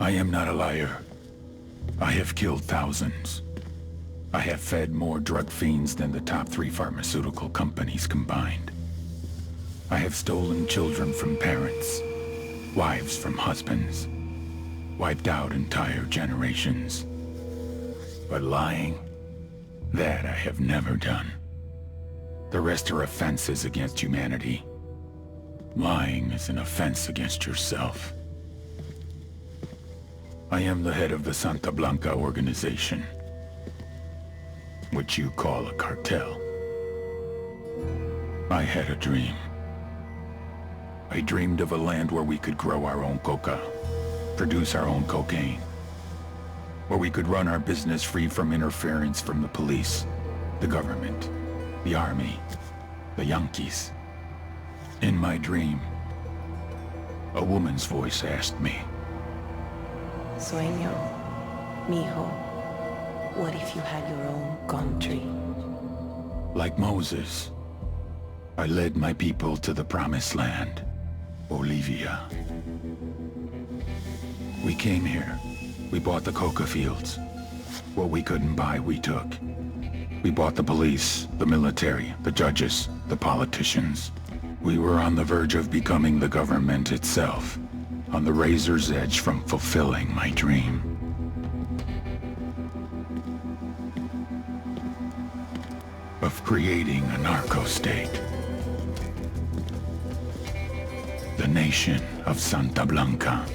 I am not a liar. I have killed thousands. I have fed more drug fiends than the top 3 pharmaceutical companies combined. I have stolen children from parents, wives from husbands, wiped out entire generations. But lying, that I have never done. The rest are offenses against humanity. Lying is an offense against yourself. I am the head of the Santa Blanca organization, which you call a cartel. I had a dream. I dreamed of a land where we could grow our own coca, produce our own cocaine, where we could run our business free from interference from the police, the government, the army, the Yankees. In my dream, a woman's voice asked me, Sueño, mijo, what if you had your own country? like Moses, I led my people to the promised land, Bolivia. We came here. We bought the coca fields. What we couldn't buy, we took. We bought the police, the military, the judges, the politicians. We were on the verge of becoming the government itself, on the razor's edge from fulfilling my dream. Of creating a narco-state. The nation of Santa Blanca.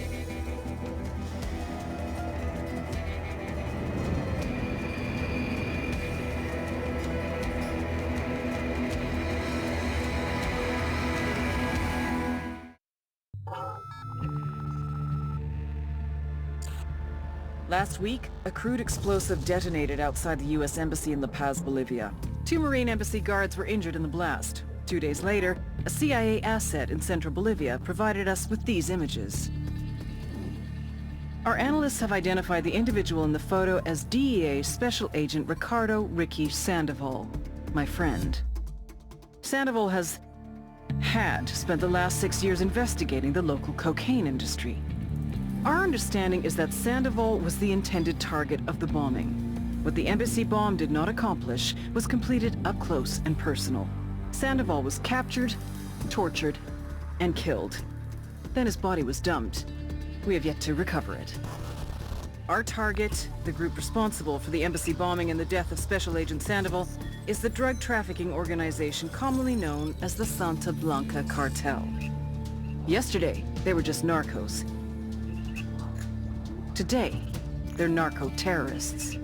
Last week, a crude explosive detonated outside the U.S. Embassy in La Paz, Bolivia. 2 Marine Embassy guards were injured in the blast. 2 days later, a CIA asset in central Bolivia provided us with these images. Our analysts have identified the individual in the photo as DEA Special Agent Ricardo Ricky Sandoval, my friend. Sandoval had spent the last 6 years investigating the local cocaine industry. Our understanding is that Sandoval was the intended target of the bombing. What the embassy bomb did not accomplish was completed up close and personal. Sandoval was captured, tortured, and killed. Then his body was dumped. We have yet to recover it. Our target, the group responsible for the embassy bombing and the death of Special Agent Sandoval, is the drug trafficking organization commonly known as the Santa Blanca Cartel. Yesterday, they were just narcos. Today, they're narco-terrorists.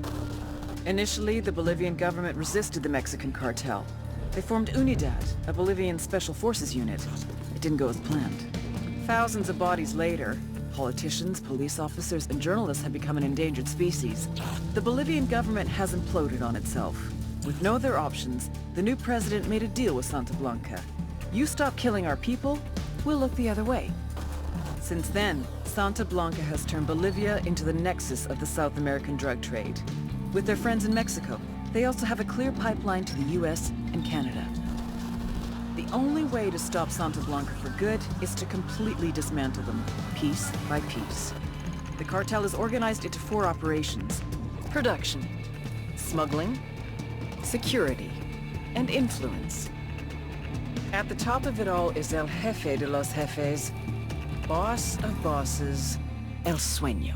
Initially, the Bolivian government resisted the Mexican cartel. They formed UNIDAD, a Bolivian special forces unit. It didn't go as planned. Thousands of bodies later, politicians, police officers, and journalists have become an endangered species. The Bolivian government has imploded on itself. With no other options, the new president made a deal with Santa Blanca. You stop killing our people, we'll look the other way. Since then, Santa Blanca has turned Bolivia into the nexus of the South American drug trade. With their friends in Mexico, they also have a clear pipeline to the US and Canada. The only way to stop Santa Blanca for good is to completely dismantle them, piece by piece. The cartel is organized into 4 operations: production, smuggling, security, and influence. At the top of it all is El Jefe de los Jefes, boss of bosses, El Sueño.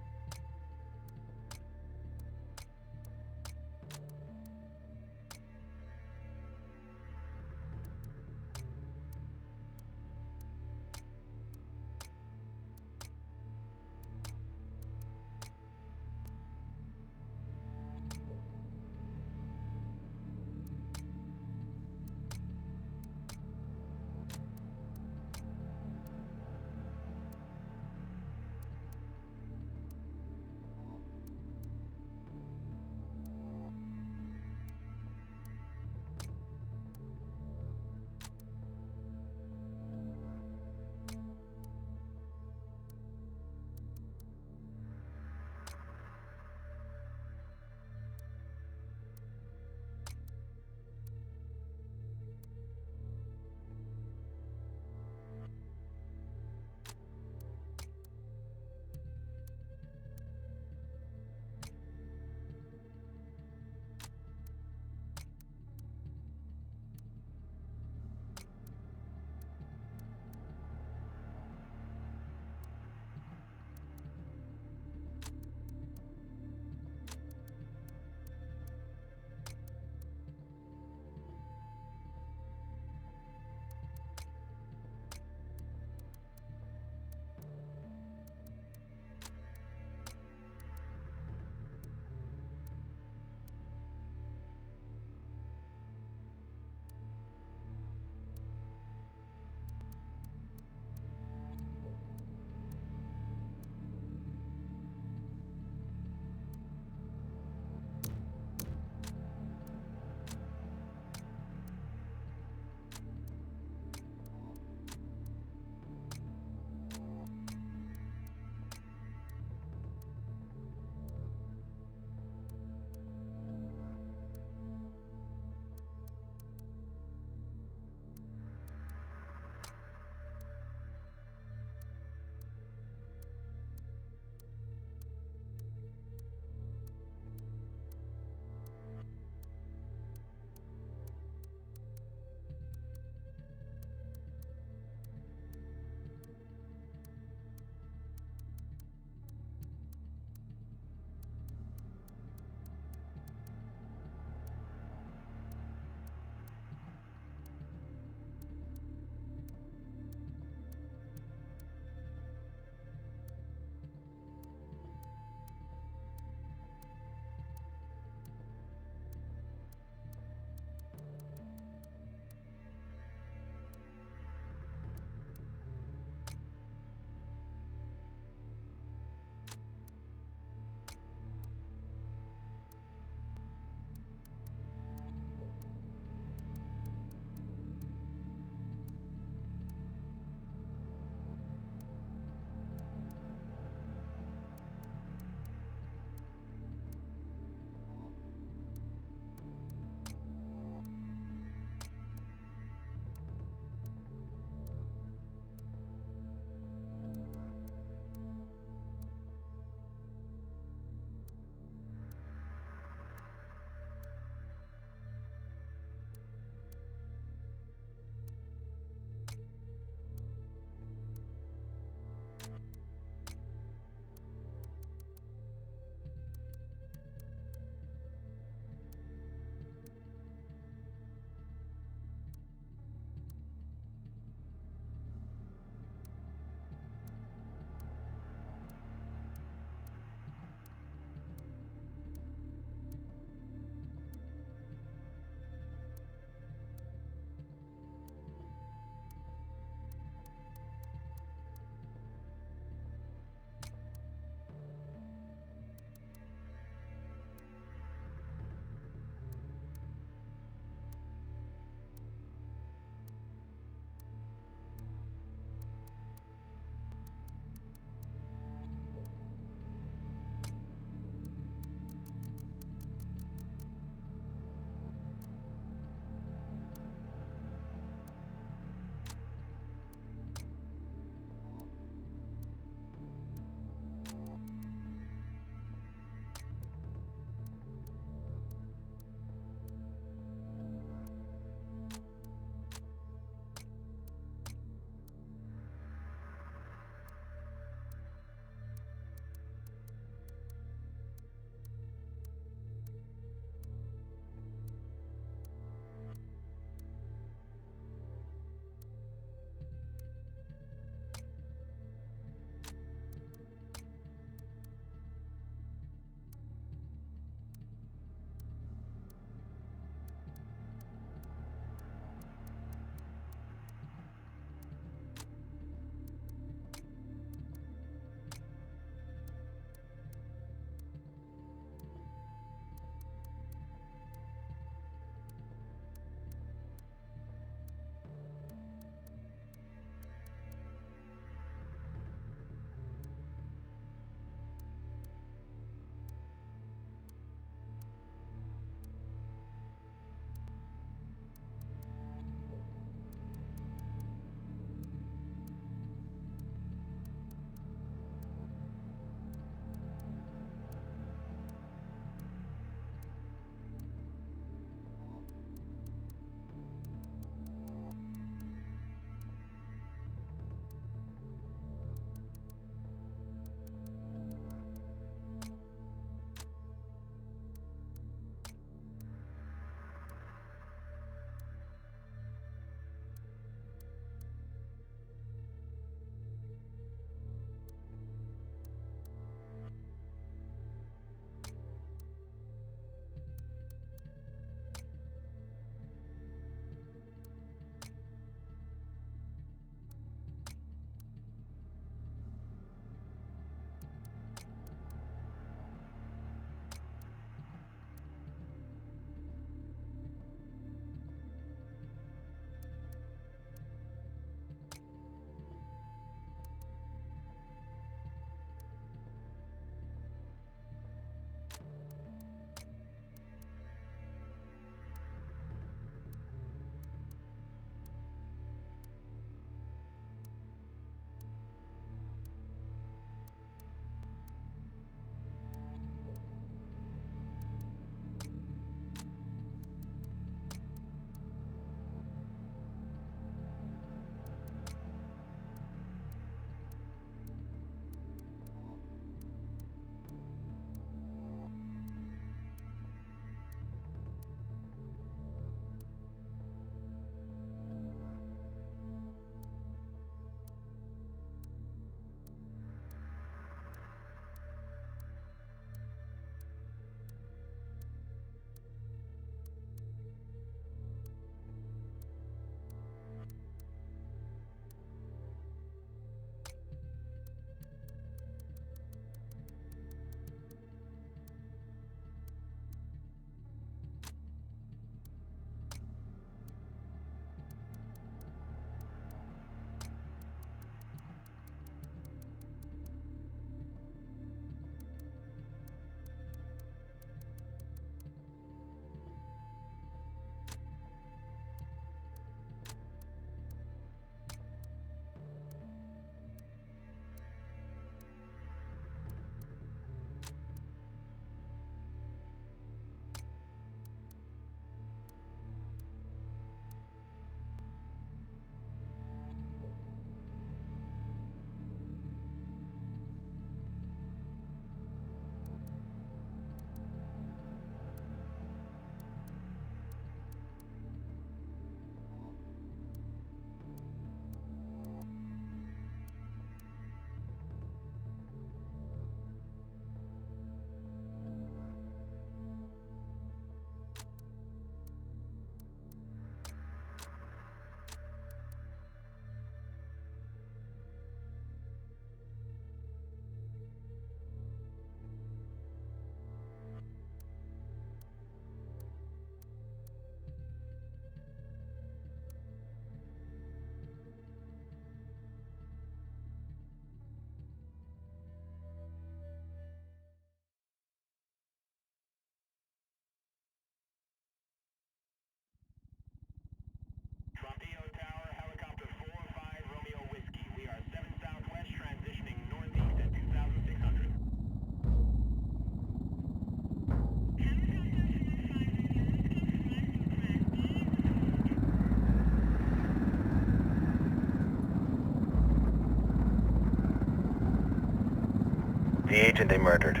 The agent they murdered.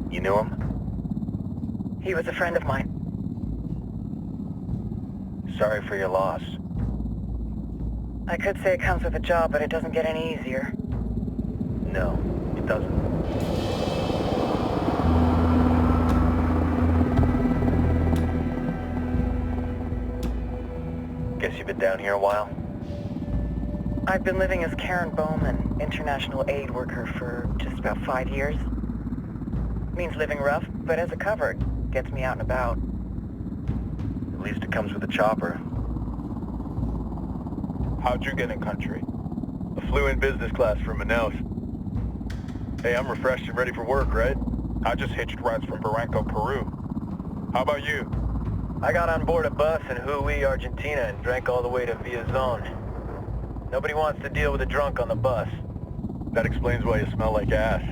You knew him? He was a friend of mine. Sorry for your loss. I could say it comes with a job, but it doesn't get any easier. No, it doesn't. Guess you've been down here a while? I've been living as Karen Bowman, international aid worker, for just about 5 years. Means living rough, but as a cover, gets me out and about. At least it comes with a chopper. How'd you get in country? I flew in business class from Manaus. Hey, I'm refreshed and ready for work, right? I just hitched rides from Barranco, Peru. How about you? I got on board a bus in Jujuy, Argentina and drank all the way to Vietsub. Nobody wants to deal with a drunk on the bus. That explains why you smell like ass.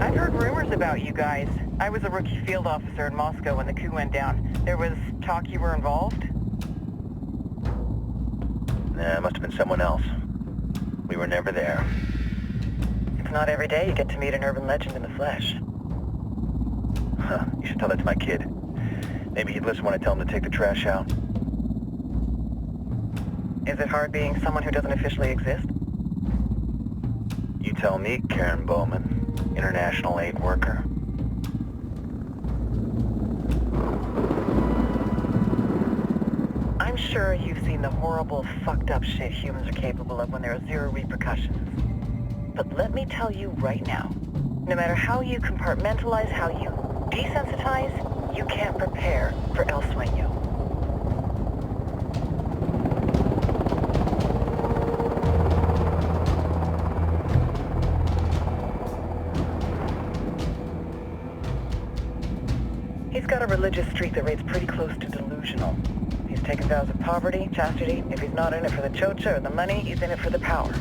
I've heard rumors about you guys. I was a rookie field officer in Moscow when the coup went down. There was talk you were involved? Nah, it must have been someone else. We were never there. It's not every day you get to meet an urban legend in the flesh. Huh, you should tell that to my kid. Maybe he'd listen when I tell him to take the trash out. Is it hard being someone who doesn't officially exist? You tell me, Karen Bowman, international aid worker. I'm sure you've seen the horrible, fucked up shit humans are capable of when there are zero repercussions. But let me tell you right now, no matter how you compartmentalize, how you desensitize, you can't prepare for El Sueño. He's got a religious streak that rates pretty close to delusional. He's taken vows of poverty, chastity. If he's not in it for the chocha or the money, he's in it for the power.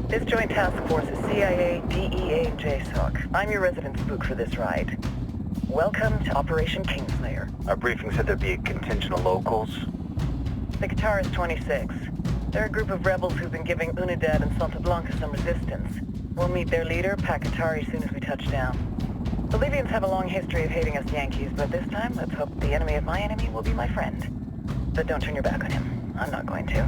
This joint task force is CIA, DEA, and JSOC. I'm your resident spook for this ride. Welcome to Operation Kingslayer. Our briefing said there'd be a contingent of locals. The Qatar is 26. They're a group of rebels who've been giving Unidad and Santa Blanca some resistance. We'll meet their leader, Pakatari, as soon as we touch down. Bolivians have a long history of hating us Yankees, but this time, let's hope the enemy of my enemy will be my friend. But don't turn your back on him. I'm not going to.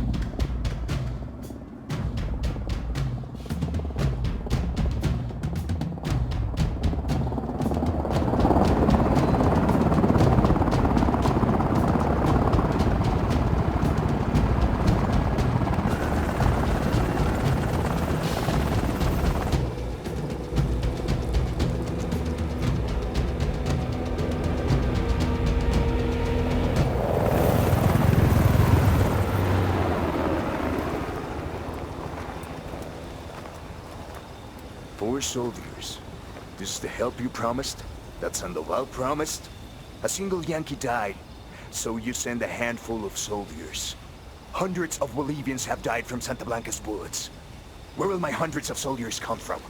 Soldiers. This is the help you promised? That Sandoval promised? A single Yankee died, so you send a handful of soldiers. Hundreds of Bolivians have died from Santa Blanca's bullets. Where will my hundreds of soldiers come from?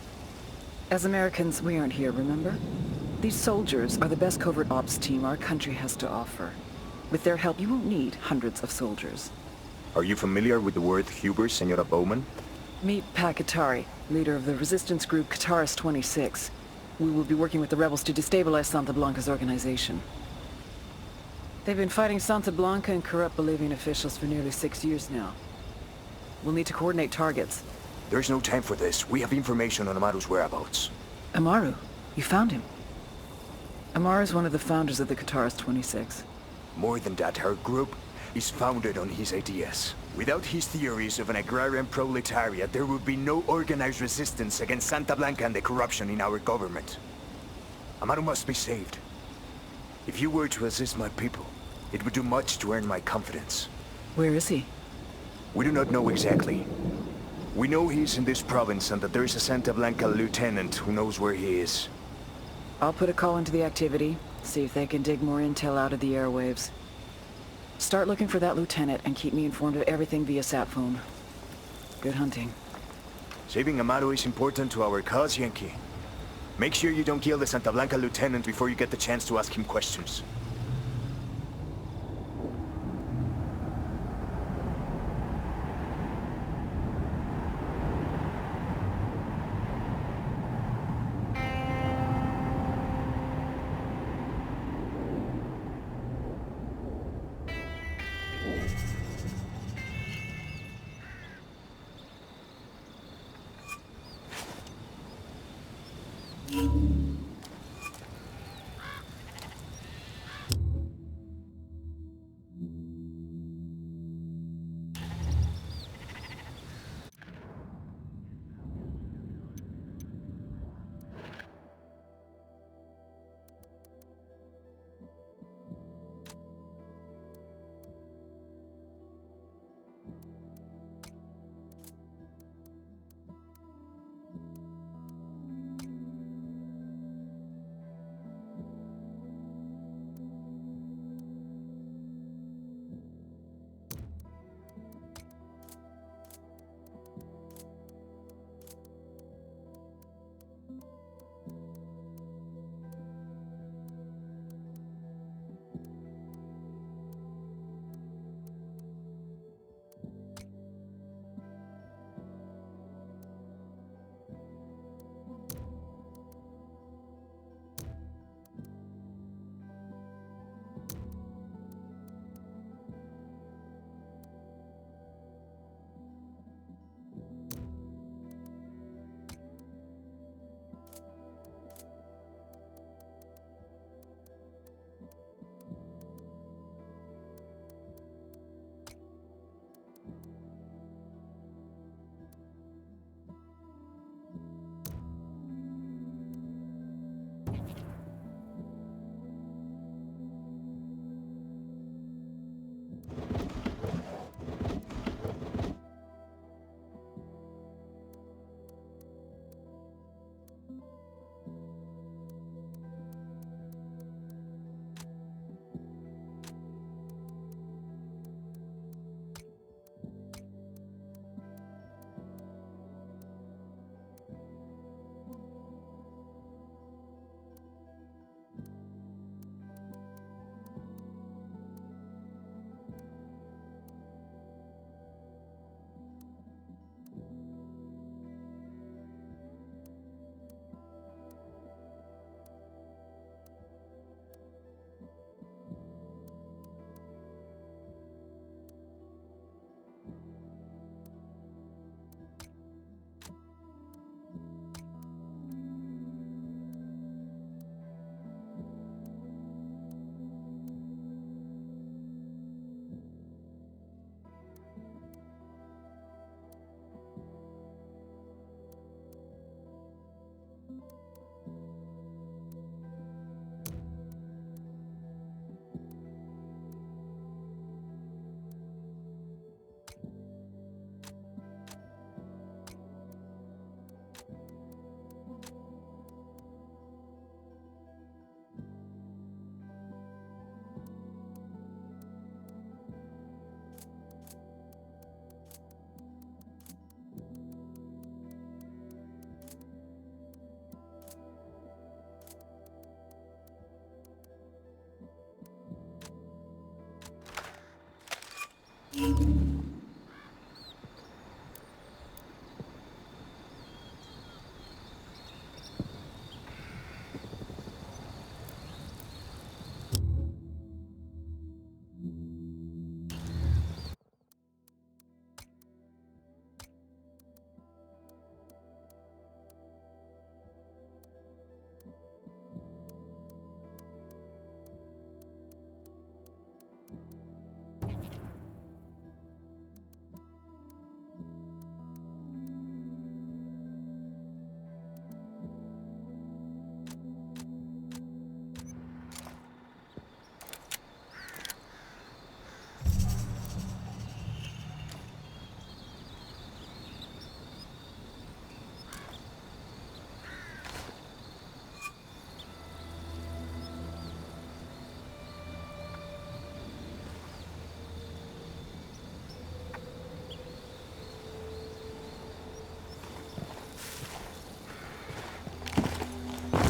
As Americans, we aren't here, remember? These soldiers are the best covert ops team our country has to offer. With their help, you won't need hundreds of soldiers. Are you familiar with the word Huber, Senora Bowman? Meet Pakatari, leader of the resistance group Qatar's 26. We will be working with the rebels to destabilize Santa Blanca's organization. They've been fighting Santa Blanca and corrupt Bolivian officials for nearly 6 years now. We'll need to coordinate targets. There's no time for this. We have information on Amaru's whereabouts. Amaru? You found him? Amaru is one of the founders of the Qatar's 26. More than that, our group is founded on his ideas. Without his theories of an agrarian proletariat, there would be no organized resistance against Santa Blanca and the corruption in our government. Amaru must be saved. If you were to assist my people, it would do much to earn my confidence. Where is he? We do not know exactly. We know he's in this province and that there is a Santa Blanca lieutenant who knows where he is. I'll put a call into the activity, see if they can dig more intel out of the airwaves. Start looking for that lieutenant and keep me informed of everything via sat phone. Good hunting. Saving Amaru is important to our cause, Yankee. Make sure you don't kill the Santa Blanca lieutenant before you get the chance to ask him questions.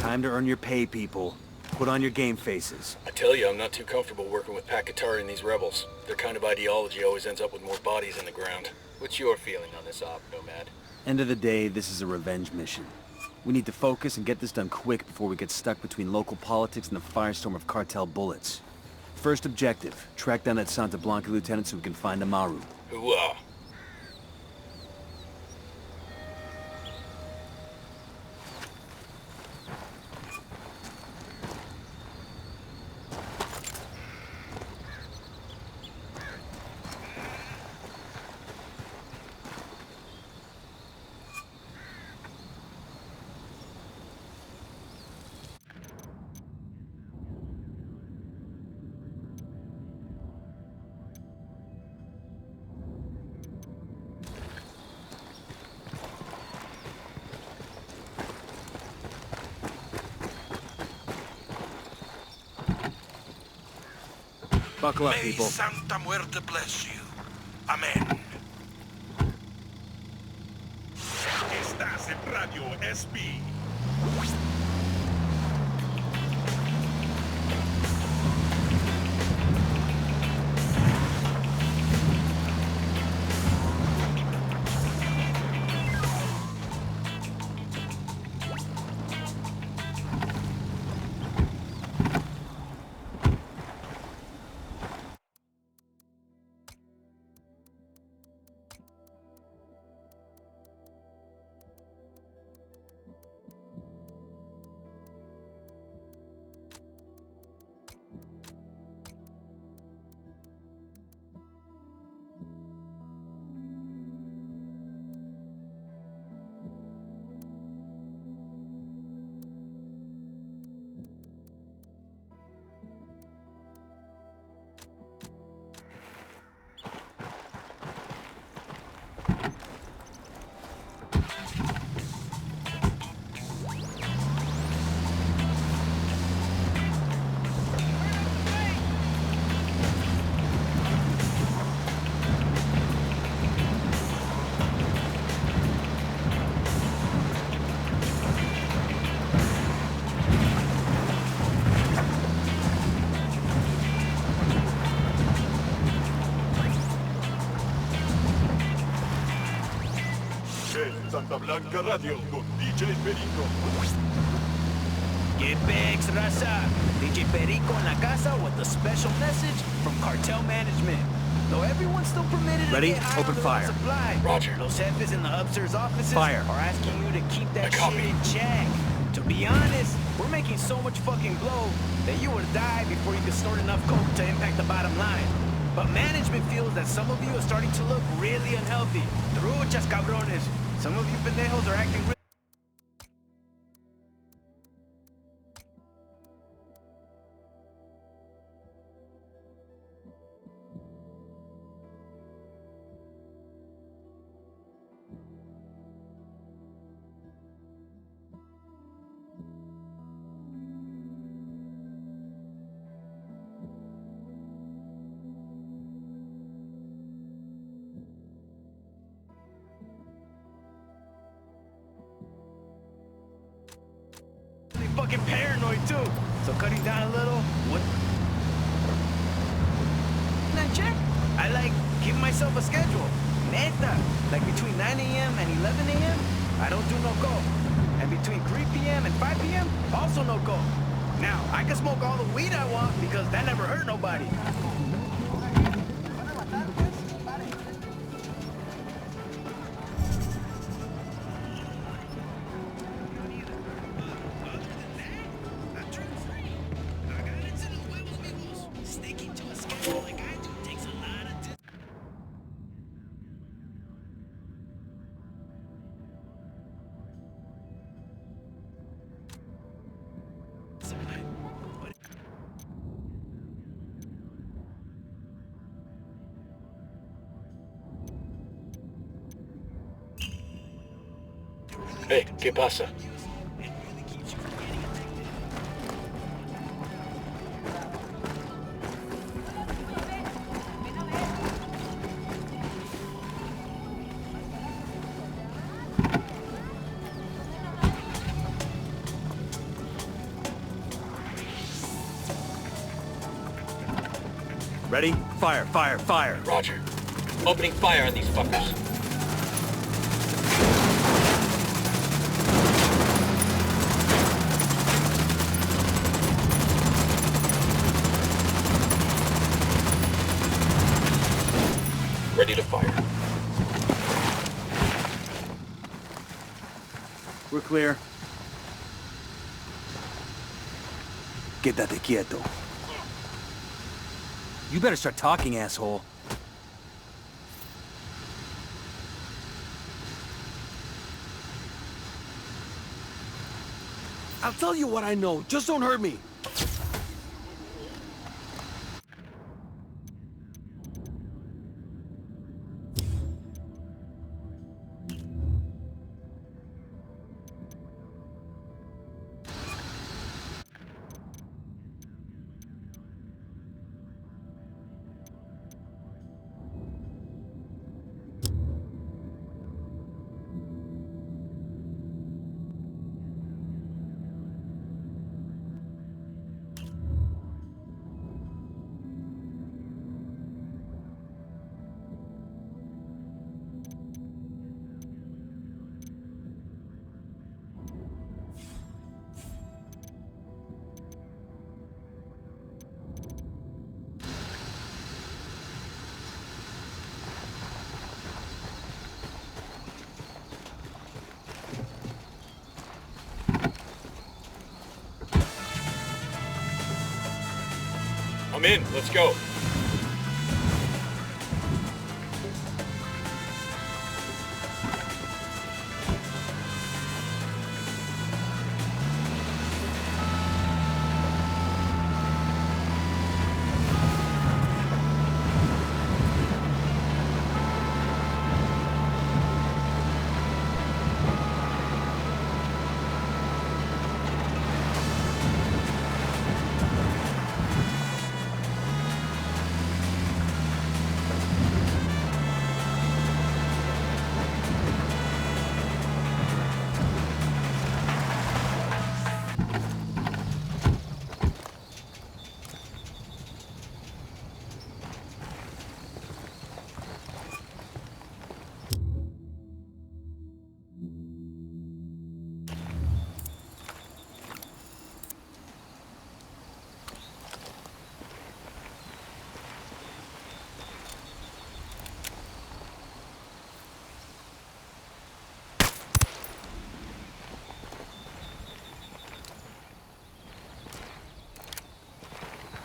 Time to earn your pay, people. Put on your game faces. I tell you, I'm not too comfortable working with Pakatari and these rebels. Their kind of ideology always ends up with more bodies in the ground. What's your feeling on this op, Nomad? End of the day, this is a revenge mission. We need to focus and get this done quick before we get stuck between local politics and the firestorm of cartel bullets. First objective, track down that Santa Blanca lieutenant so we can find Amaru. Hooah! Buckle up, May people. Santa Muerte bless you. Amen. Estás en Radio SB. Santa Blanca Radio con DJ Perico. Get bags, raza. DJ Perico en la casa with a special message from Cartel Management. Though everyone's still permitted Ready? to get high Open on their fire. own supply. Roger. Los jefes in the upstairs offices Fire. are asking you to keep that I shit copy. in check. To be honest, we're making so much fucking blow that you would die before you could snort enough coke to impact the bottom line. But management feels that some of you are starting to look really unhealthy. Truchas cabrones. Some of you pendejos are acting really fucking paranoid too. So cutting down a little would not check. I like give myself a schedule. Neta. Like between 9 a.m. and 11 a.m. I don't do no go. And between 3 p.m. and 5 p.m. also no go. Now, I can smoke all the weed I want because that never hurt nobody. Hey, ¿qué pasa? Ready? Fire, fire, fire. Roger. Opening fire on these fuckers. Ready to fire. We're clear. Quédate quieto. You better start talking, asshole. I'll tell you what I know. Just don't hurt me. I'm in. Let's go.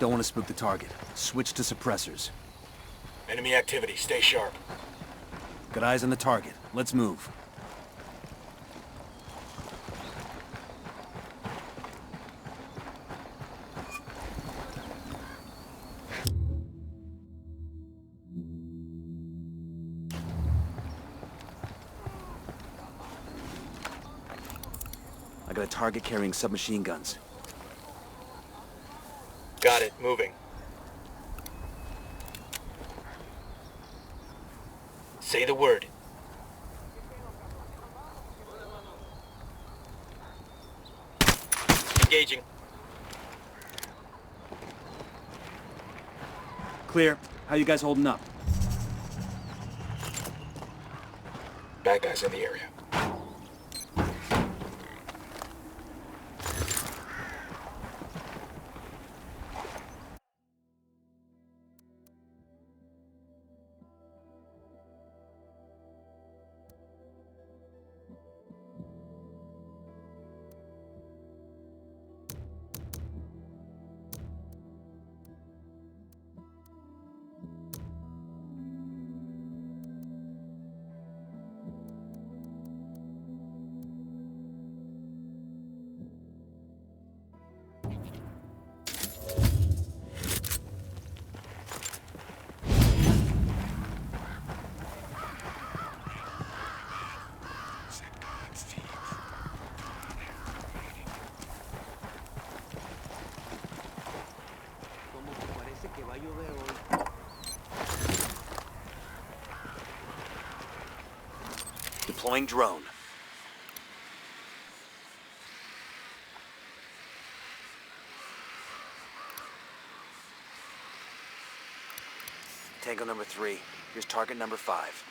Don't want to spook the target. Switch to suppressors. Enemy activity. Stay sharp. Got eyes on the target. Let's move. I got a target carrying submachine guns. Got it. Moving. Say the word. Engaging. Clear. How you guys holding up? Bad guys in the area. Deploying drone. Tango number 3. Here's target number 5.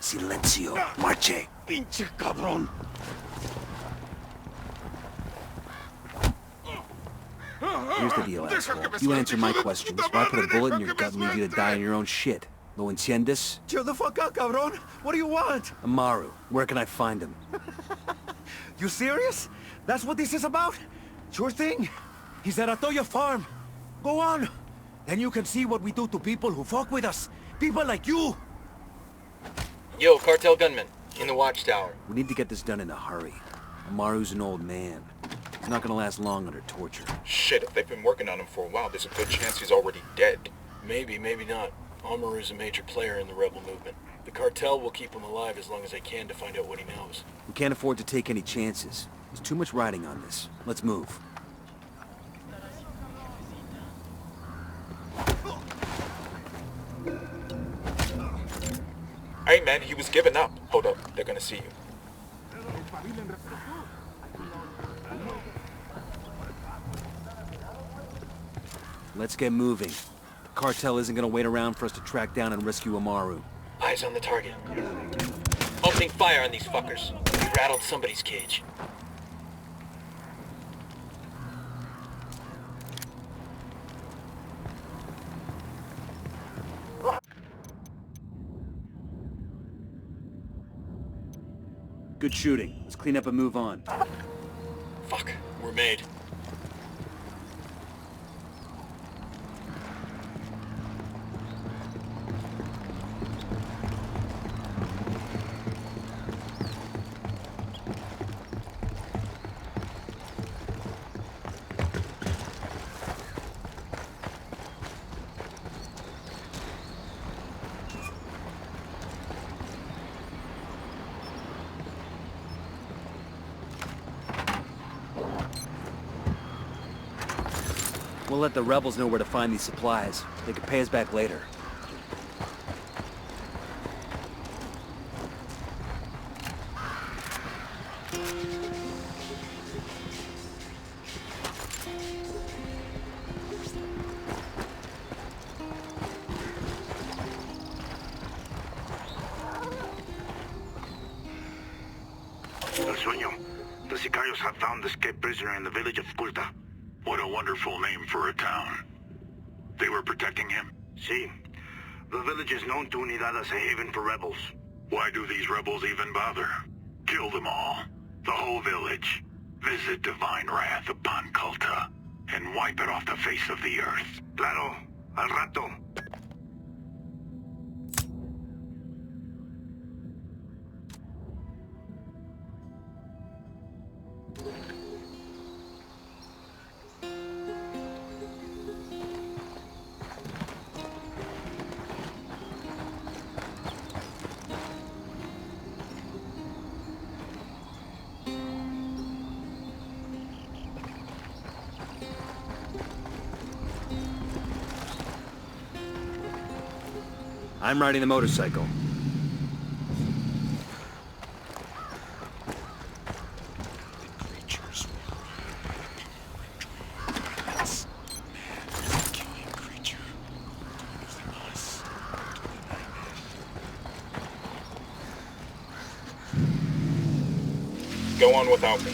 Silencio, marche. Pinche cabrón. Here's the deal, asshole. You answer my questions, or I put a bullet in your gut and leave you to die in your own shit. ¿Lo entiendes? Chill the fuck out, cabrón. What do you want? Amaru, where can I find him? You serious? That's what this is about? Sure thing. He's at Atoya Farm. Go on. Then you can see what we do to people who fuck with us. People like you. Yo, Cartel gunman, in the watchtower. We need to get this done in a hurry. Amaru's an old man. He's not gonna last long under torture. Shit, if they've been working on him for a while, there's a good chance he's already dead. Maybe, maybe not. Amaru's a major player in the rebel movement. The cartel will keep him alive as long as they can to find out what he knows. We can't afford to take any chances. There's too much riding on this. Let's move. Hey man, he was giving up. Hold up, they're gonna see you. Let's get moving. The cartel isn't gonna wait around for us to track down and rescue Amaru. Eyes on the target. Opening fire on these fuckers. We rattled somebody's cage. Good shooting. Let's clean up and move on. Fuck, we're made. We'll let the rebels know where to find these supplies. They can pay us back later. El Sueño. The Sicarios have found the escaped prisoner in the village of Culta. What a wonderful name for a town. They were protecting him? Sí. The village is known to Unidad as a haven for rebels. Why do these rebels even bother? Kill them all. The whole village. Visit divine wrath upon Culta. And wipe it off the face of the earth. Claro. Al rato. I'm riding the motorcycle. Go on without me.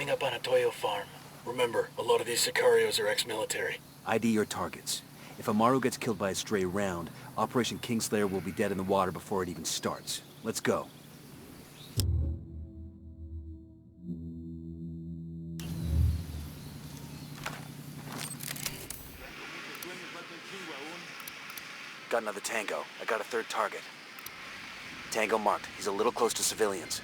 coming up on a Toyo farm. Remember, a lot of these sicarios are ex-military. ID your targets. If Amaru gets killed by a stray round, Operation Kingslayer will be dead in the water before it even starts. Let's go. Got another Tango. I got a third target. Tango marked. He's a little close to civilians.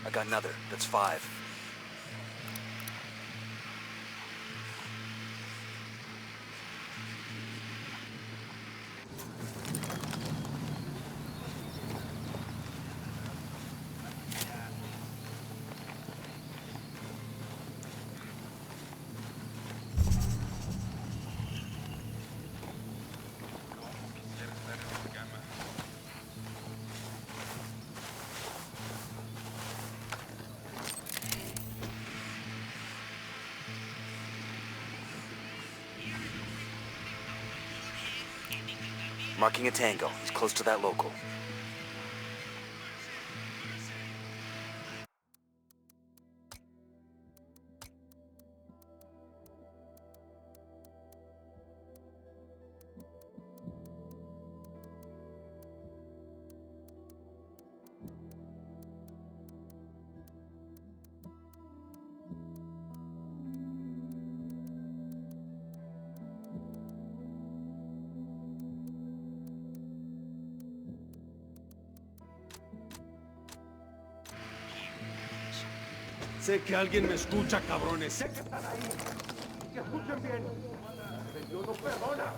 I got another. That's 5. Marking a Tango. He's close to that local. Sé que alguien me escucha, cabrones. Sé que están ahí. Que escuchen bien. Dios nos perdona.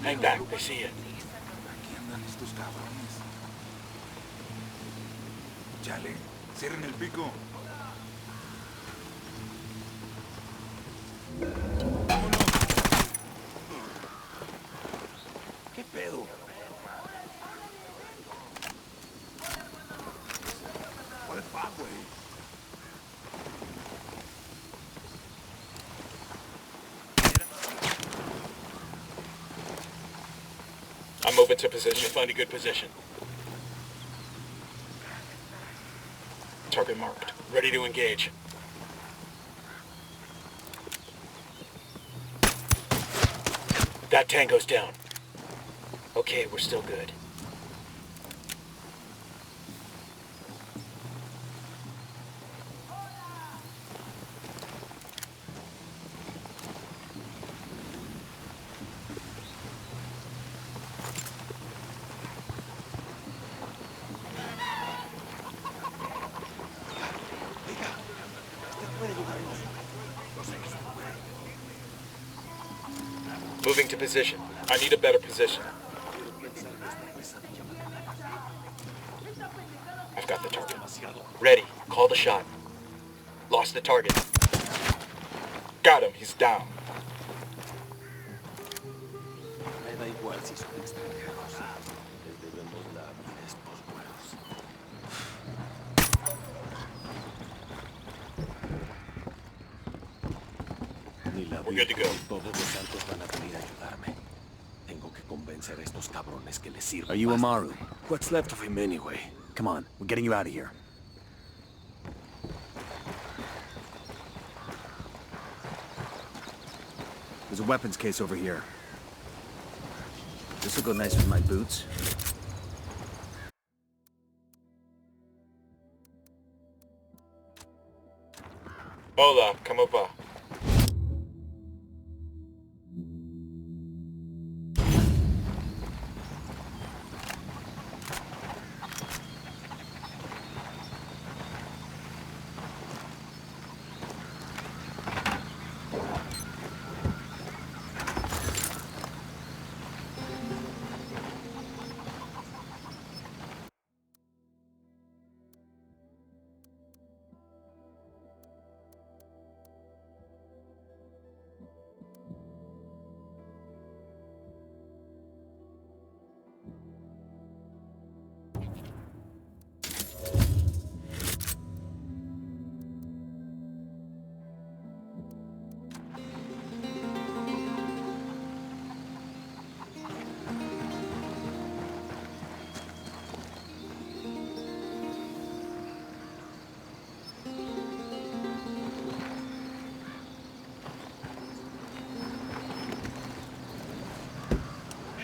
Hang back, they see you. Aquí andan estos cabrones. Chale, cierren el pico. ¡Vámonos! ¿Qué pedo? ¿Cuál va, güey? I'm moving to position. Find a good position. Target marked. Ready to engage. That Tango's down. Okay, we're still good. Moving to position. I need a better position. I've got the target. Ready. Call the shot. Lost the target. Got him. He's down. Me da igual si son extranjeros. Les debemos la vida a estos güeros. Ni la We're good to go. Todos los santos van a venir a ayudarme. Tengo que convencer a estos cabrones que les sirva. Are you Amaru? What's left of him anyway? Come on, we're getting you out of here. There's a weapons case over here. This will go nice with my boots. Hola, ¿cómo va?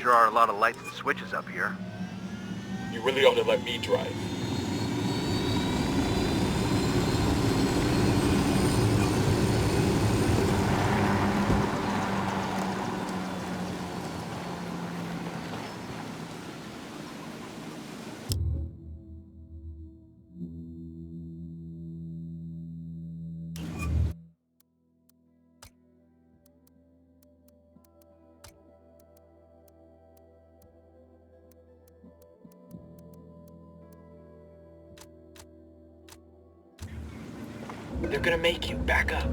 sure are a lot of lights and switches up here. You really ought to let me drive. They're gonna make you back up.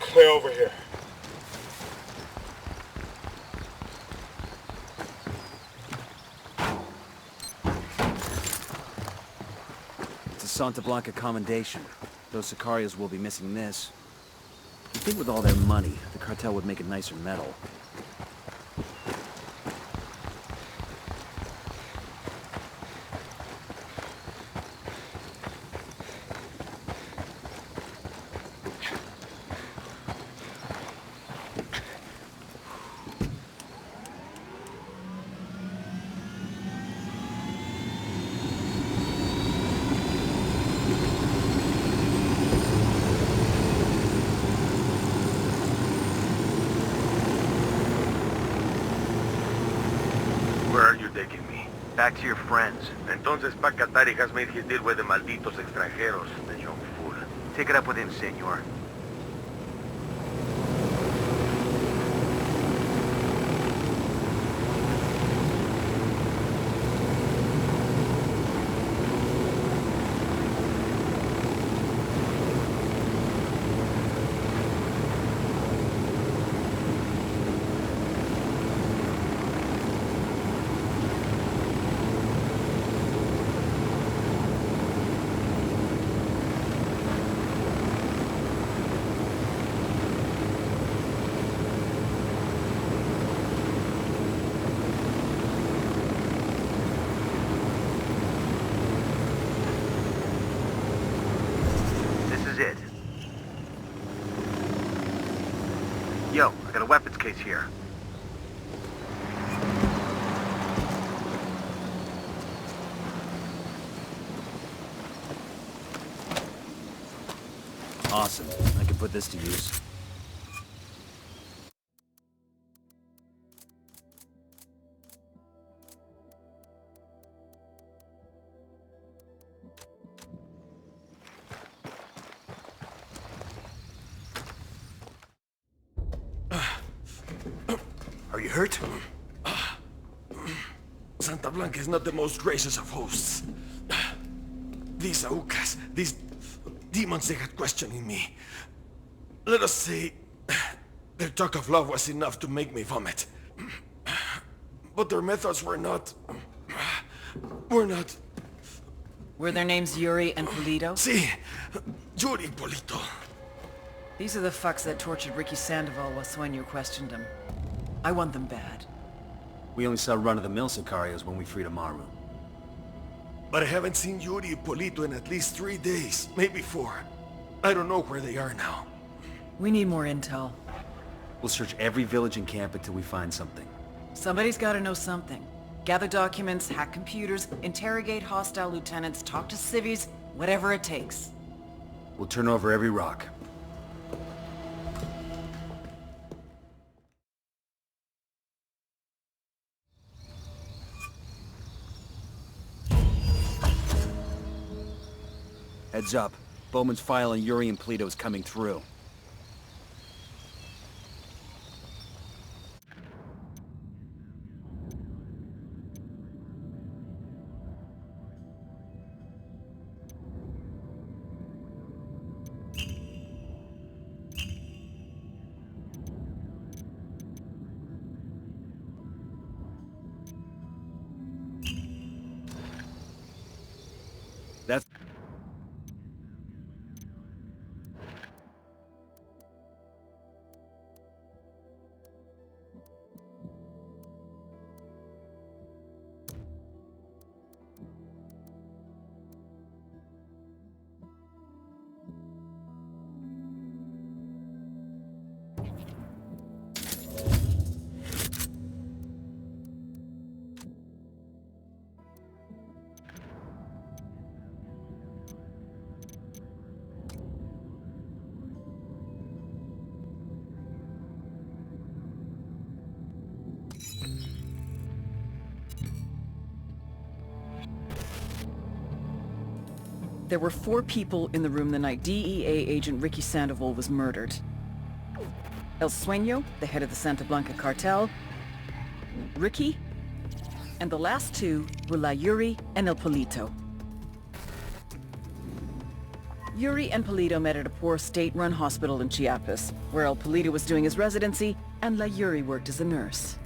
Clear over here. It's a Santa Blanca commendation. Those Sicarios will be missing this. You'd think with all their money, the cartel would make it nicer metal. Where are you taking me? Back to your friends. Entonces Pacatari has made his deal with the malditos extranjeros, the young fool. Take it up with him, senor. It. Yo, I got a weapons case here. Awesome. I can put this to use. Are you hurt? Santa Blanca is not the most gracious of hosts. These Aucas, these demons they had questioning me. Let us say, their talk of love was enough to make me vomit. But their methods were not... Were their names Yuri and Polito? Si, Yuri Polito. These are the fucks that tortured Ricky Sandoval while Sueño questioned him. I want them bad. We only saw run-of-the-mill Sicarios when we freed Amaru. But I haven't seen Yuri and Polito in at least 3 days, maybe 4. I don't know where they are now. We need more intel. We'll search every village and camp until we find something. Somebody's gotta know something. Gather documents, hack computers, interrogate hostile lieutenants, talk to civvies, whatever it takes. We'll turn over every rock. Heads up. Bowman's file on Yuri and Polito is coming through. There were 4 people in the room the night DEA agent Ricky Sandoval was murdered. El Sueño, the head of the Santa Blanca cartel, Ricky, and the last 2 were La Yuri and El Polito. Yuri and Polito met at a poor state-run hospital in Chiapas, where El Polito was doing his residency and La Yuri worked as a nurse.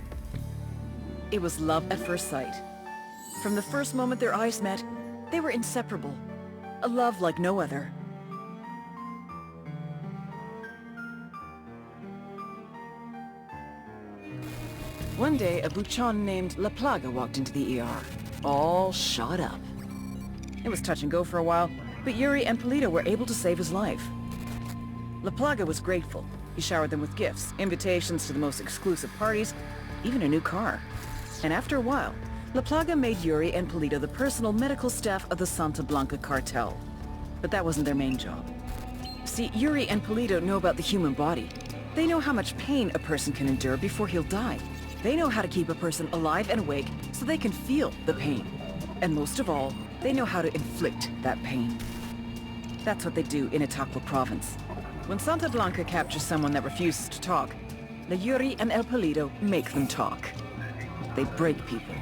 It was love at first sight. From the first moment their eyes met, they were inseparable. A love like no other. One day, a buchon named La Plaga walked into the ER, all shot up. It was touch and go for a while, but Yuri and Polito were able to save his life. La Plaga was grateful. He showered them with gifts, invitations to the most exclusive parties, even a new car. And after a while, La Plaga made Yuri and Polito the personal medical staff of the Santa Blanca cartel. But that wasn't their main job. See, Yuri and Polito know about the human body. They know how much pain a person can endure before he'll die. They know how to keep a person alive and awake so they can feel the pain. And most of all, they know how to inflict that pain. That's what they do in Itaqua province. When Santa Blanca captures someone that refuses to talk, La Yuri and El Polito make them talk. They break people.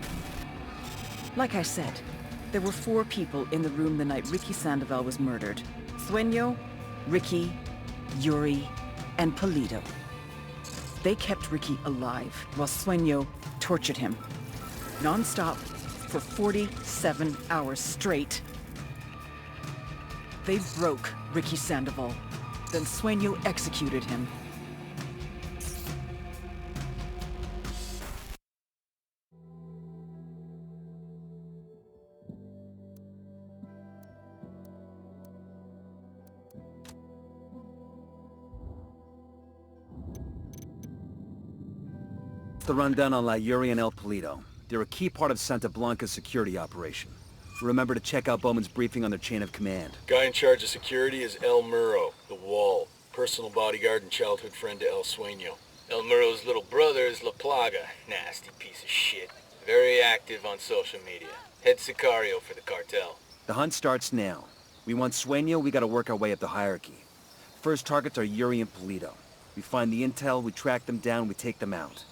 Like I said, there were 4 people in the room the night Ricky Sandoval was murdered. Sueño, Ricky, Yuri, and Polito. They kept Ricky alive while Sueño tortured him. Non-stop for 47 hours straight. They broke Ricky Sandoval. Then Sueño executed him. The rundown on La Yuri and El Polito. They're a key part of Santa Blanca's security operation. Remember to check out Bowman's briefing on their chain of command. Guy in charge of security is El Muro, the Wall, personal bodyguard and childhood friend to El Sueño. El Muro's little brother is La Plaga, nasty piece of shit. Very active on social media. Head sicario for the cartel. The hunt starts now. We want Sueño, we gotta work our way up the hierarchy. First targets are Yuri and Polito. We find the intel, we track them down, we take them out.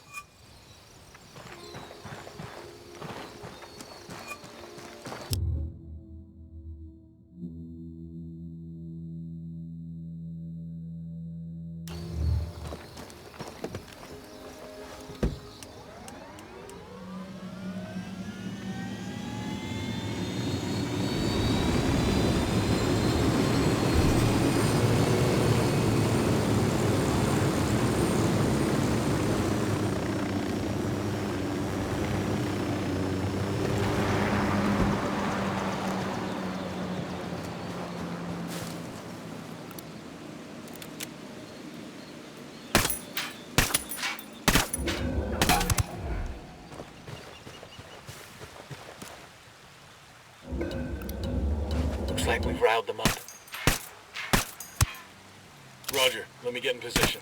Looks like we've riled them up. Roger, let me get in position.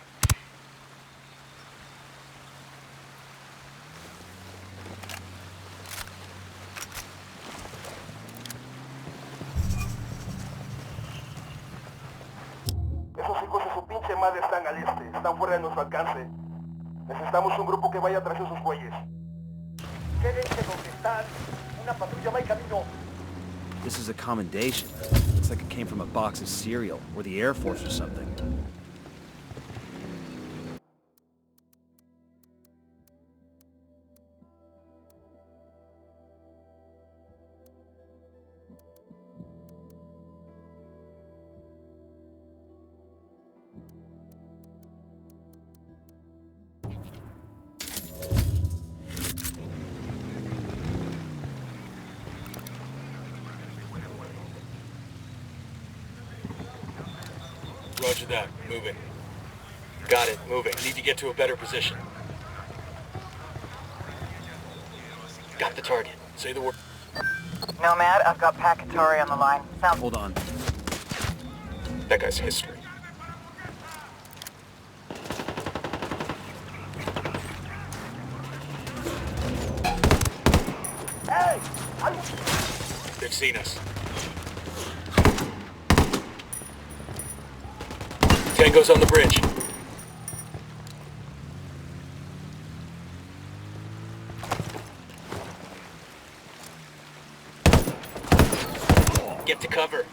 Esos hijos de su pinche madre están al este, están fuera de nuestro alcance. Necesitamos un grupo que vaya tras esos güeyes. Quédense donde están. Una patrulla va en camino. This is a commendation. Looks like it came from a box of cereal, or the Air Force or something. Roger that. Moving. Got it. Moving. Need to get to a better position. Got the target. Say the word. Nomad, I've got Pakatari on the line. Sounds... Hold on. That guy's history. Hey! They've seen us. Tango's on the bridge. Get to cover.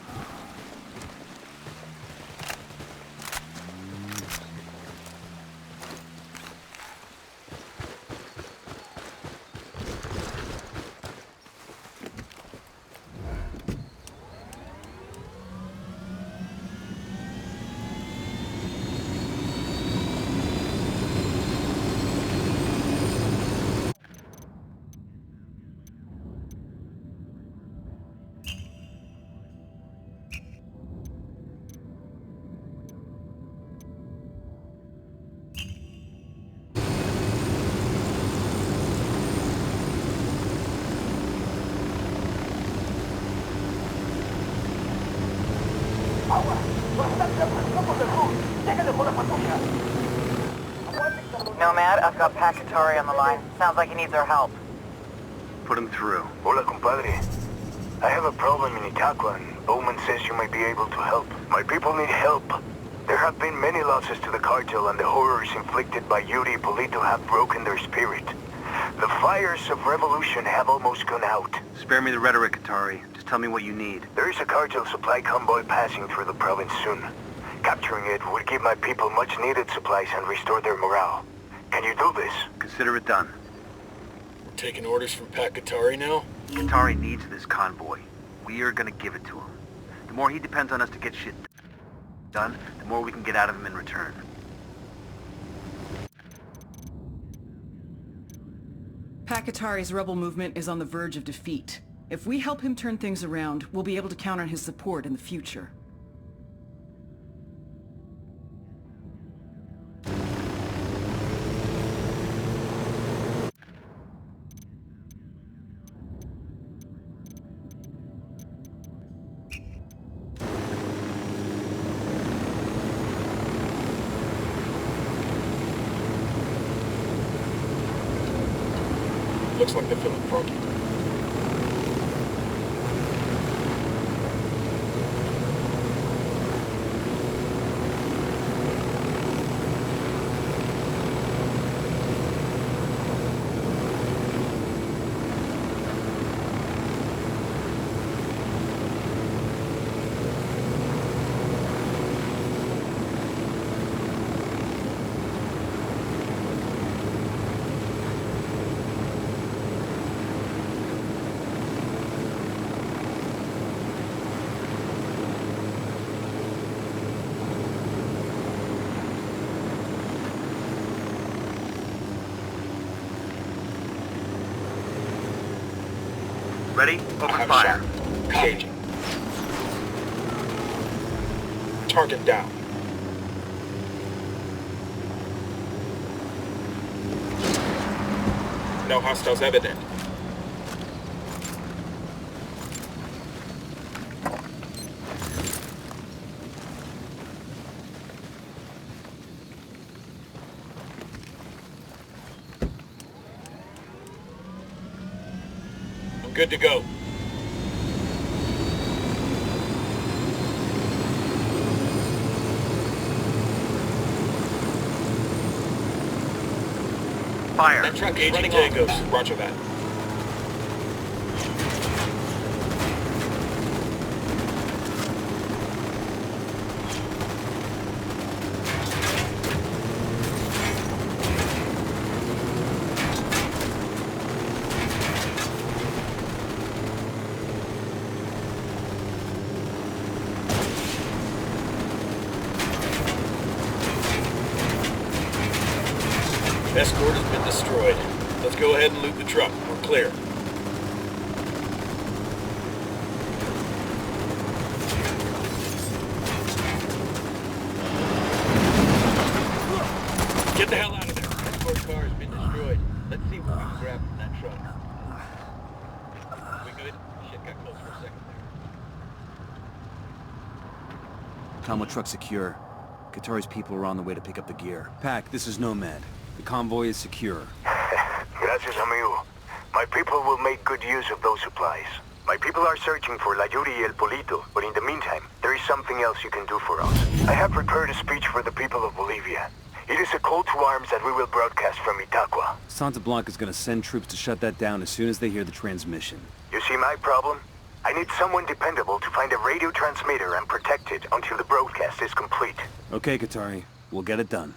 Nomad, I've got Pakatari on the line. Sounds like he needs our help. Put him through. Hola, compadre. I have a problem in Itaqua, and Bowman says you might be able to help. My people need help. There have been many losses to the cartel, and the horrors inflicted by Yuri Polito have broken their spirit. The fires of revolution have almost gone out. Spare me the rhetoric, Atari. Just tell me what you need. There is a cartel supply convoy passing through the province soon. Capturing it would give my people much-needed supplies and restore their morale. Can you do this? Consider it done. We're taking orders from Pakatari now? Atari needs this convoy. We are gonna give it to him. The more he depends on us to get shit done, the more we can get out of him in return. Pakatari's rebel movement is on the verge of defeat. If we help him turn things around, we'll be able to count on his support in the future. Looks like they're feeling froggy. Ready? Open fire. Engaging. Target down. No hostiles evident. Good to go. Fire. That truck is Engaging running Tangos. off. Roger that. Escort has been destroyed. Let's go ahead and loot the truck. We're clear. Get the hell out of there. Escort car has been destroyed. Let's see what we can grab from that truck. We good? Shit got close for a second there. Combo truck secure. Qatari's people are on the way to pick up the gear. Pac, this is Nomad. The convoy is secure. Gracias, amigo. My people will make good use of those supplies. My people are searching for La Yuri y El Polito, but in the meantime, there is something else you can do for us. I have prepared a speech for the people of Bolivia. It is a call to arms that we will broadcast from Itaqua. Santa Blanca is gonna send troops to shut that down as soon as they hear the transmission. You see my problem? I need someone dependable to find a radio transmitter and protect it until the broadcast is complete. Okay, Katari. We'll get it done.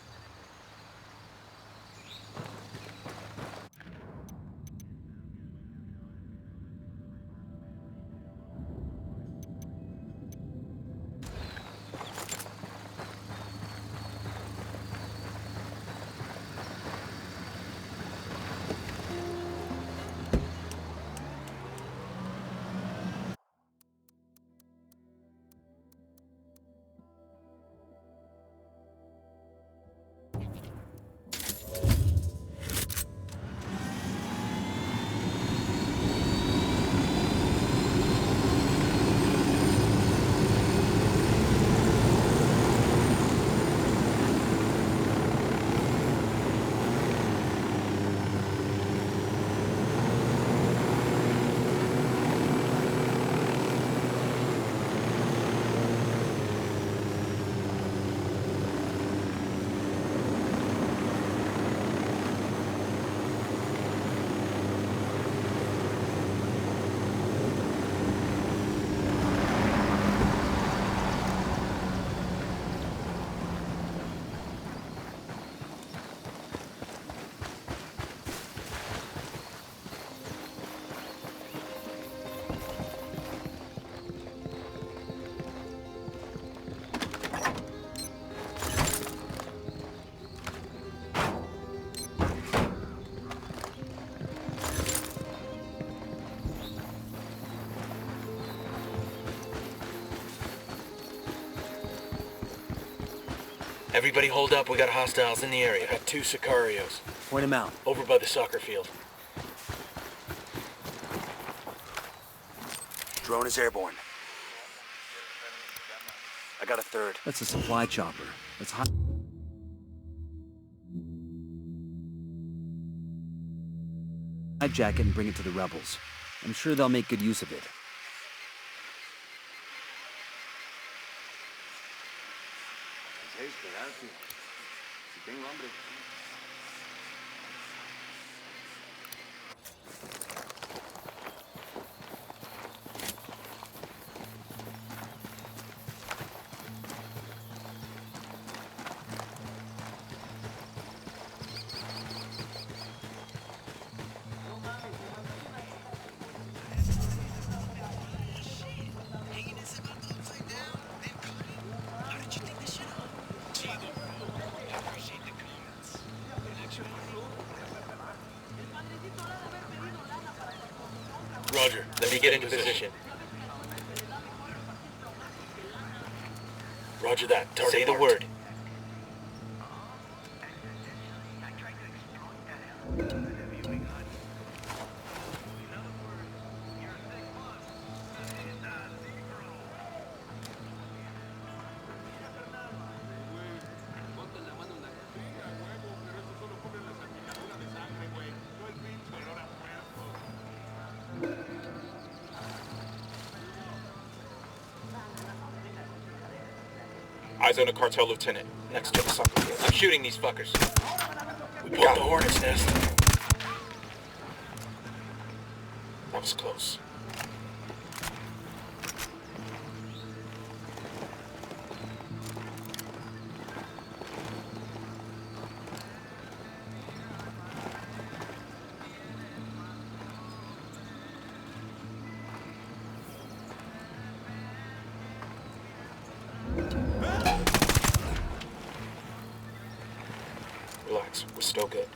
Everybody hold up, we got hostiles in the area. Got 2 Sicarios. Point them out. Over by the soccer field. Drone is airborne. I got a third. That's a supply chopper. Let's hijack it and bring it to the rebels. I'm sure they'll make good use of it. Roger, let me get into position. Roger that. Target Say the word. Eyes on a cartel lieutenant, next to the soccer field. I'm shooting these fuckers. We got the hornet's nest. That was close. Relax, we're still good.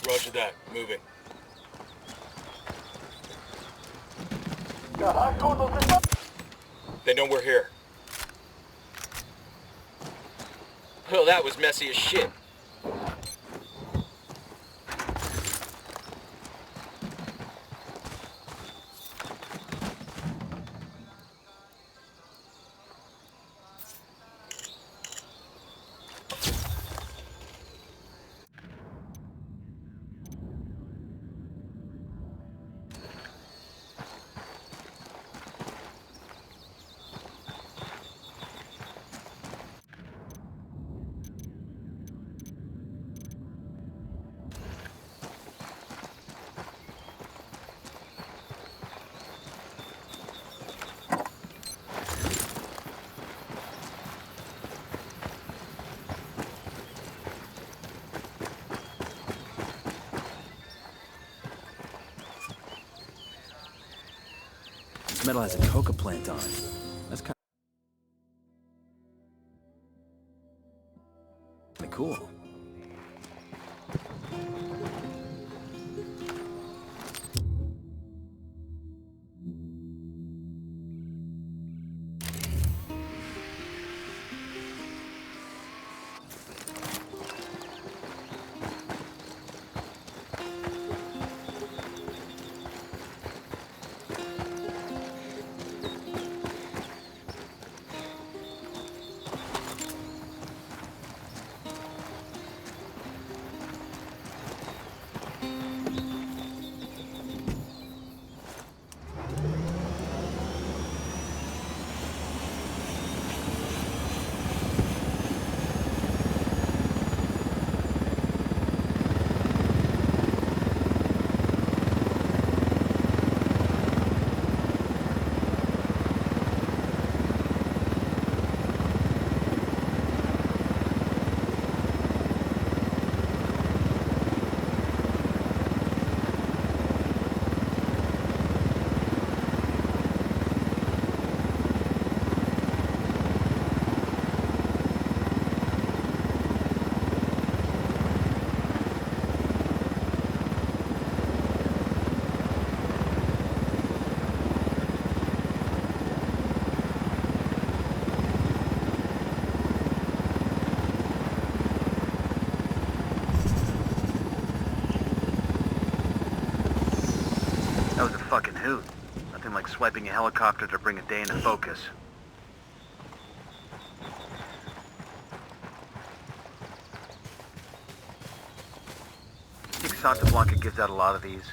Roger that. Moving. They know we're here. Well, that was messy as shit. metal has a coca plant on it. That's kind of cool. That was a fucking hoot. Nothing like swiping a helicopter to bring a day into focus. I think Santa Blanca gives out a lot of these.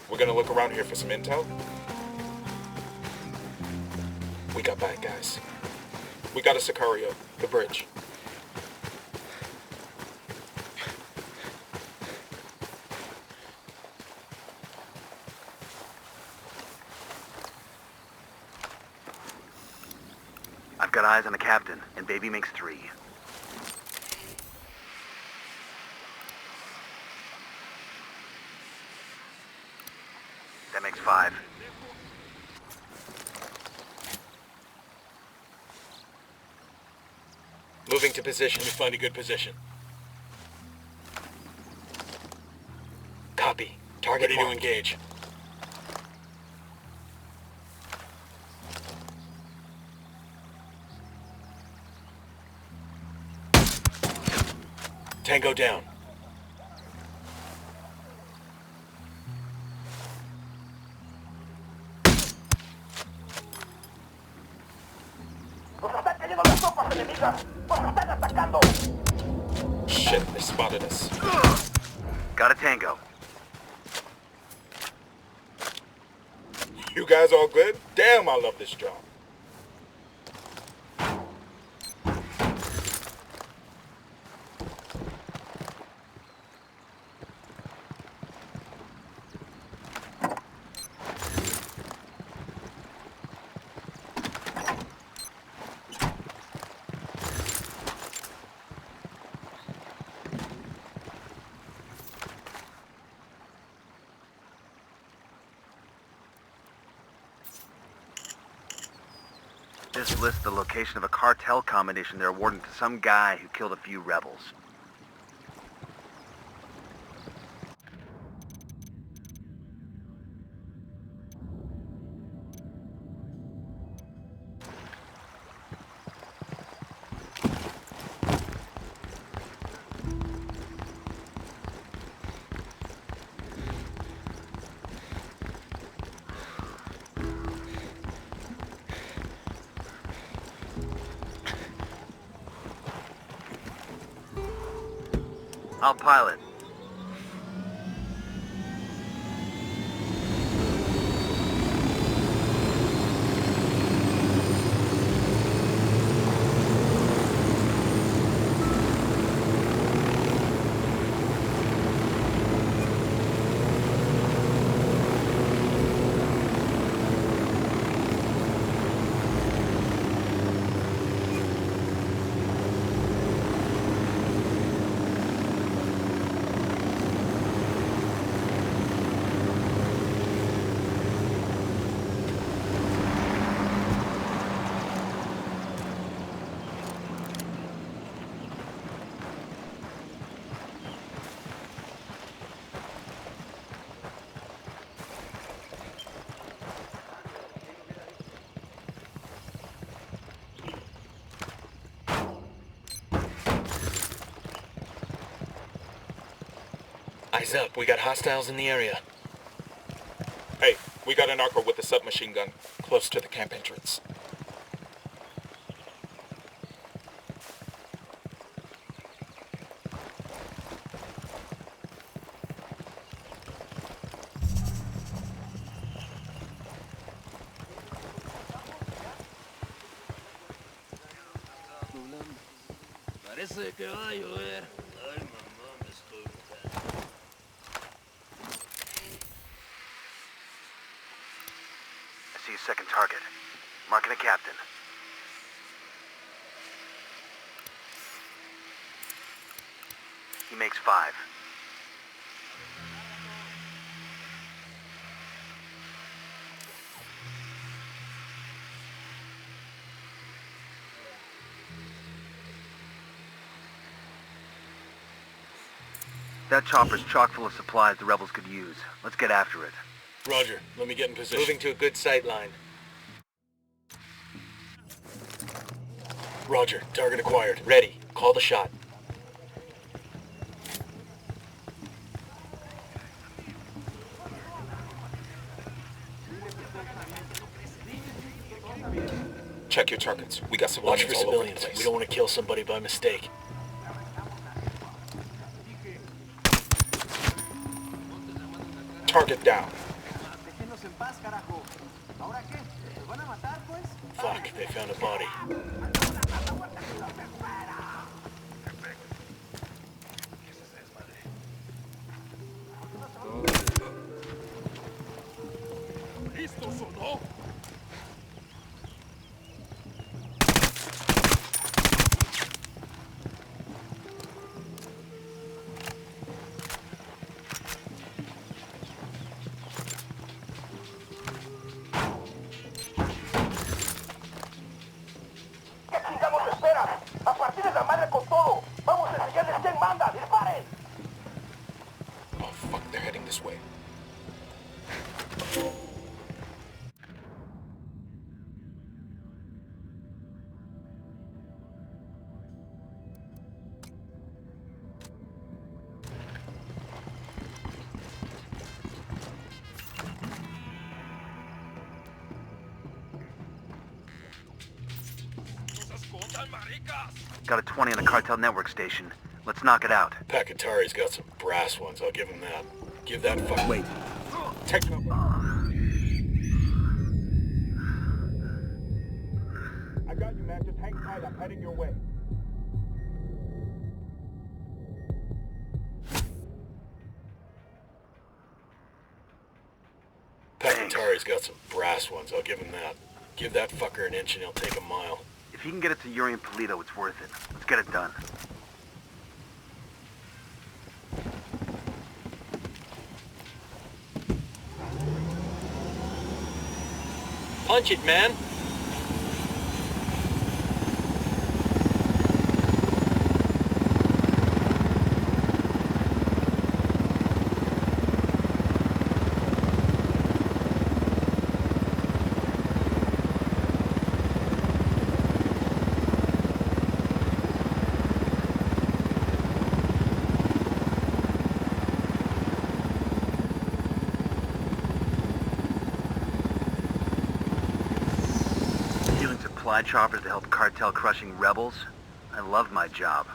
We're gonna look around here for some intel. We got bad guys. We got a Sicario, the bridge. I've got eyes on the captain, and baby makes 3. That makes 5. Moving to position. We find a good position. Copy. Target ready to engage. Tango down. ¡Nos están cayendo las tropas enemigas! ¡Nos están atacando! Shit, they spotted us. Got a tango. You guys all good? Damn, I love this job. This lists the location of a cartel combination they're awarding to some guy who killed a few rebels. I'll pilot. Eyes up, we got hostiles in the area. Hey, we got a narco with a submachine gun close to the camp entrance. Parece que va a llover. Ay, mamá, me estoy mojando. I see a second target. Marking a captain. He makes 5. That chopper's chock full of supplies the rebels could use. Let's get after it. Roger, let me get in position. Moving to a good sight line. Roger, target acquired. Ready. Call the shot. Check your targets. We got Watch civilians for all over the civilians. place. We don't want to kill somebody by mistake. Target down. Fuck, they found a body. Oh fuck, they're heading this way. Got a 20 on the Cartel network station. Let's knock it out. Pakatari's got some brass ones, I'll give him that. Give that fuck. Wait. Take cover. I got you, man. Just hang tight. I'm heading your way. Pakatari's got some brass ones, I'll give him that. Give that fucker an inch and he'll take a mile. If you can get it to Yuri and Polito, it's worth it. Let's get it done. Punch it, man! Supply choppers to help Cartel crushing rebels. I love my job.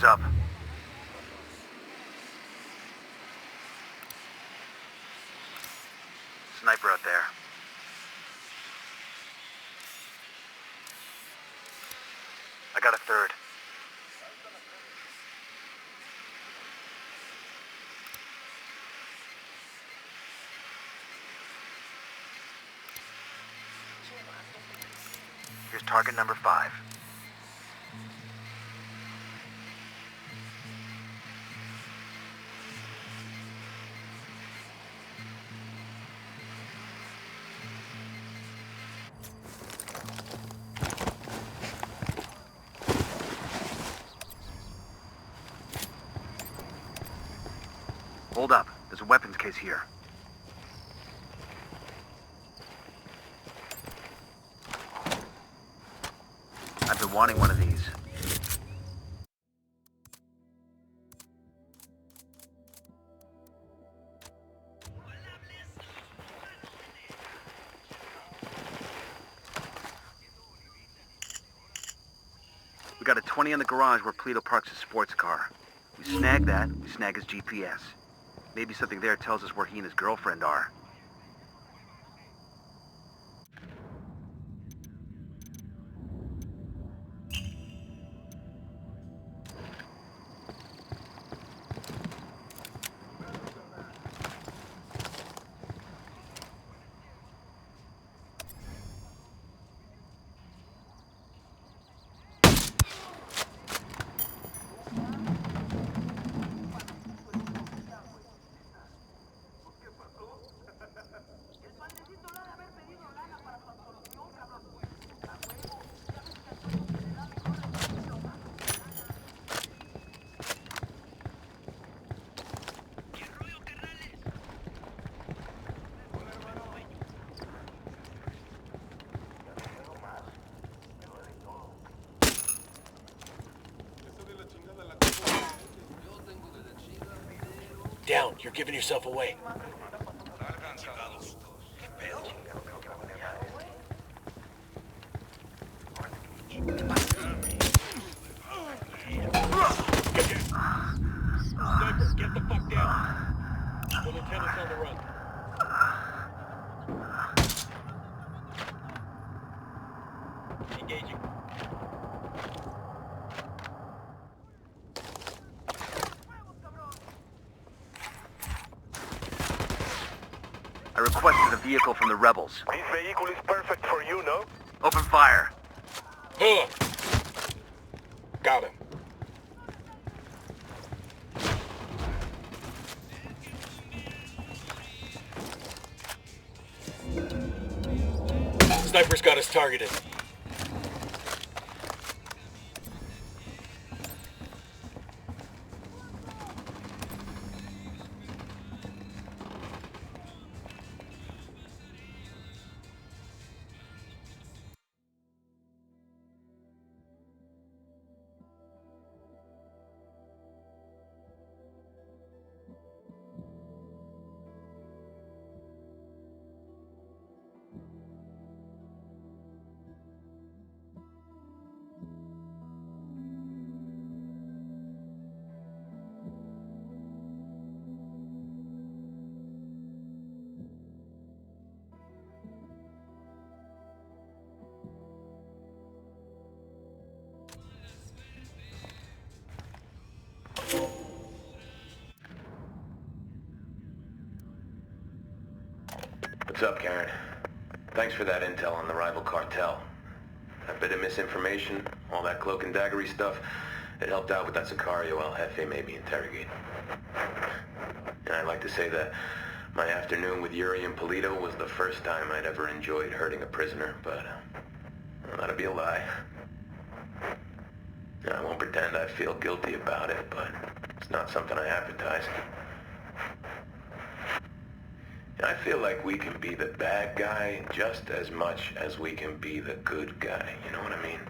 up. Sniper out there. I got a third. Here's target number 5. Hold up. There's a weapons case here. I've been wanting one of these. We got a 20 in the garage where Polito parks his sports car. We snag that, we snag his GPS. Maybe something there tells us where he and his girlfriend are. Down, you're giving yourself away. Sniper, get the fuck down. The lieutenant's on the run. Engaging. I requested a vehicle from the rebels. This vehicle is perfect for you, no? Open fire. Huh. Got him. Sniper's got us targeted. What's up, Karen? Thanks for that intel on the rival cartel. That bit of misinformation, all that cloak and daggery stuff, it helped out with that Sicario El Jefe made me interrogate. And I'd like to say that my afternoon with Yuri and Polito was the first time I'd ever enjoyed hurting a prisoner, but well, that'd be a lie. I won't pretend I feel guilty about it, but it's not something I advertise. I feel like we can be the bad guy just as much as we can be the good guy, you know what I mean?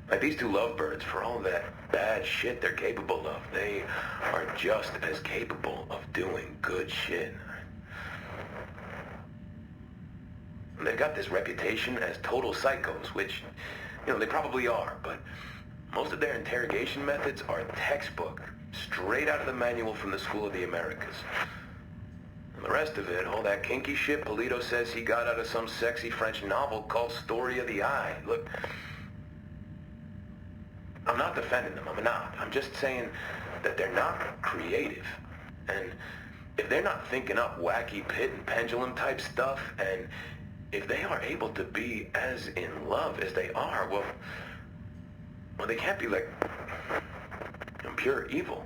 Like these two lovebirds, for all that bad shit they're capable of, they are just as capable of doing good shit. And they've got this reputation as total psychos, which, you know, they probably are, but Most of their interrogation methods are textbook, straight out of the manual from the School of the Americas. And the rest of it, all that kinky shit Polito says he got out of some sexy French novel called Story of the Eye. Look, I'm not defending them, I'm not. I'm just saying that they're not creative. And if they're not thinking up wacky pit and pendulum type stuff, and if they are able to be as in love as they are, well, they can't be like pure evil.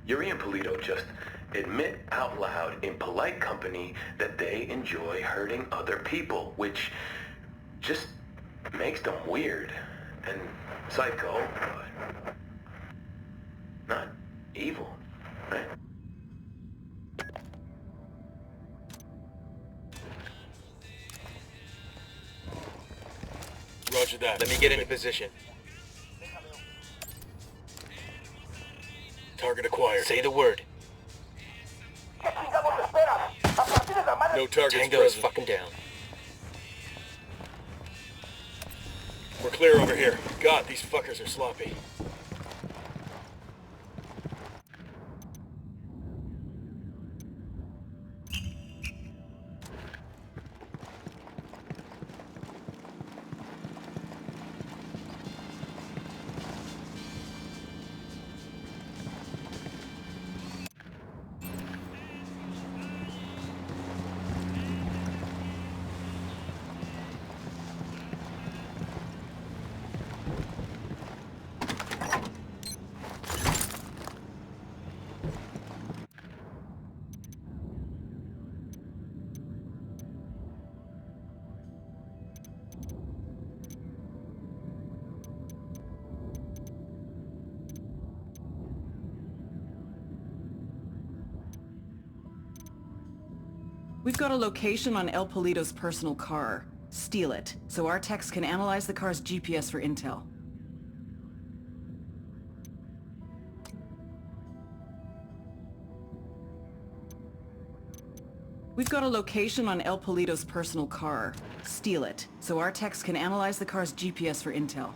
Yuri and Polito just admit out loud in polite company that they enjoy hurting other people, which just makes them weird and psycho, but not evil, right? Roger that. Let me get into position. Target acquired. Say the word. No targets Tango is fucking down. We're clear over here. God, these fuckers are sloppy. We've got a location on El Polito's personal car. Steal it, so our techs can analyze the car's GPS for intel. We've got a location on El Polito's personal car. Steal it, so our techs can analyze the car's GPS for intel.